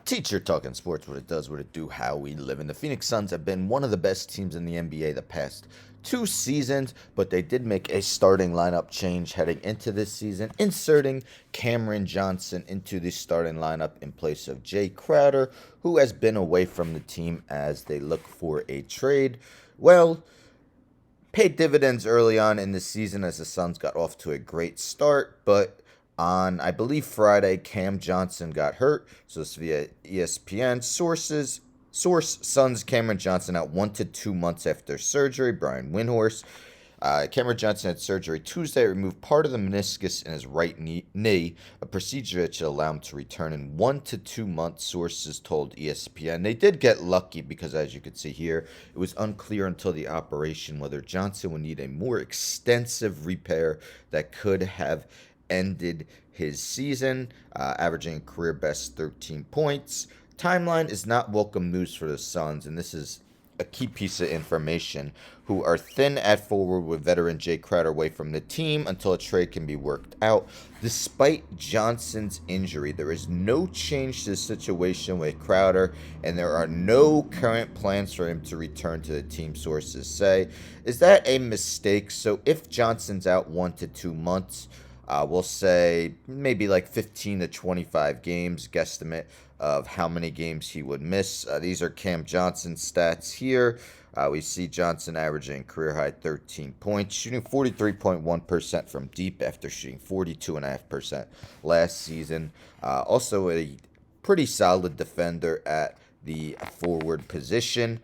Teacher talking sports, what it does, what it do, how we live. And the Phoenix Suns have been one of the best teams in the NBA the past 2 seasons, but they did make a starting lineup change heading into this season, inserting Cameron Johnson into the starting lineup in place of Jae Crowder, who has been away from the team as they look for a trade. Well, paid dividends early on in the season as the Suns got off to a great start, but on, I believe, Friday, Cam Johnson got hurt. So this is via ESPN. Source Suns Cameron Johnson out 1 to 2 months after surgery. Brian Windhorst. Cameron Johnson had surgery Tuesday, removed part of the meniscus in his right knee, a procedure that should allow him to return in 1 to 2 months, sources told ESPN. They did get lucky because, as you can see here, it was unclear until the operation whether Johnson would need a more extensive repair that could have ended his season, averaging a career best 13 points. Timeline is not welcome news for the Suns, and this is a key piece of information, who are thin at forward with veteran Jae Crowder away from the team until a trade can be worked out. Despite Johnson's injury, there is no change to the situation with Crowder, and there are no current plans for him to return to the team, sources say. Is that a mistake? So if Johnson's out 1 to 2 months, we'll say maybe like 15 to 25 games, guesstimate of how many games he would miss. These are Cam Johnson's stats here. We see Johnson averaging career high 13 points, shooting 43.1% from deep after shooting 42.5% last season. Also a pretty solid defender at the forward position.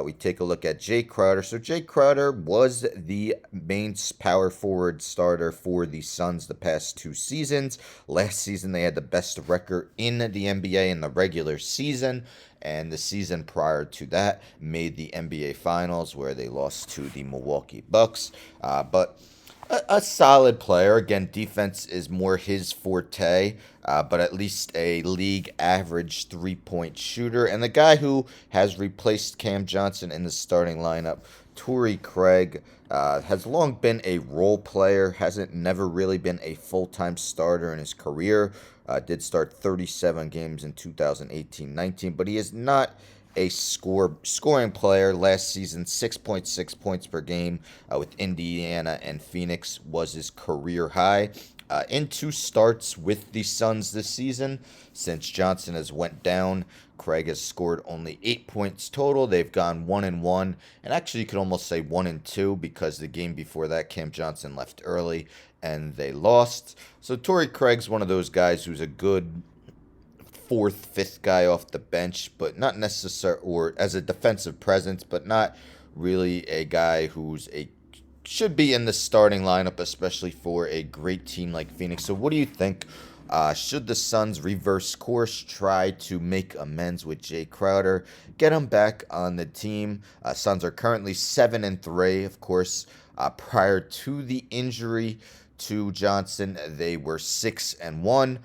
We take a look at Jae Crowder. So Jae Crowder was the main power forward starter for the Suns the past 2 seasons. Last season, they had the best record in the NBA in the regular season, and the season prior to that made the NBA Finals, where they lost to the Milwaukee Bucks. But a solid player. Again, defense is more his forte, but at least a league average 3-point shooter. And the guy who has replaced Cam Johnson in the starting lineup, Torrey Craig, has long been a role player, hasn't never really been a full-time starter in his career. Did start 37 games in 2018-19, but he is not a scoring player. Last season, 6.6 points per game with Indiana and Phoenix was his career high. In 2 starts with the Suns this season, since Johnson has went down, Craig has scored only 8 points total. They've gone 1-1, and actually you could almost say 1-2 because the game before that, Cam Johnson left early and they lost. So Torrey Craig's one of those guys who's a good fourth, fifth guy off the bench, but not necessarily, or as a defensive presence, but not really a guy who's should be in the starting lineup, especially for a great team like Phoenix. So what do you think? Should the Suns reverse course, try to make amends with Jae Crowder, get him back on the team? Suns are currently 7-3, of course. Prior to the injury to Johnson, they were 6-1.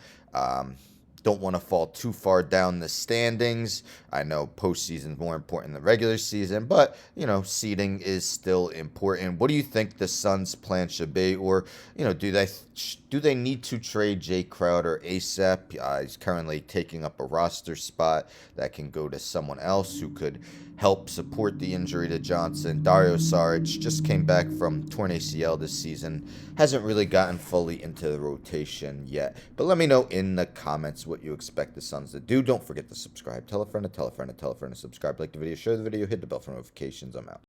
Don't want to fall too far down the standings. I know postseason is more important than the regular season, but, seeding is still important. What do you think the Suns' plan should be? Or, do they need to trade Jae Crowder ASAP? He's currently taking up a roster spot that can go to someone else who could help support the injury to Johnson. Dario Saric just came back from torn ACL this season. Hasn't really gotten fully into the rotation yet. But let me know in the comments what you expect the Suns to do. Don't forget to subscribe. Tell a friend to tell a friend to tell a friend to subscribe. Like the video, share the video, hit the bell for notifications. I'm out.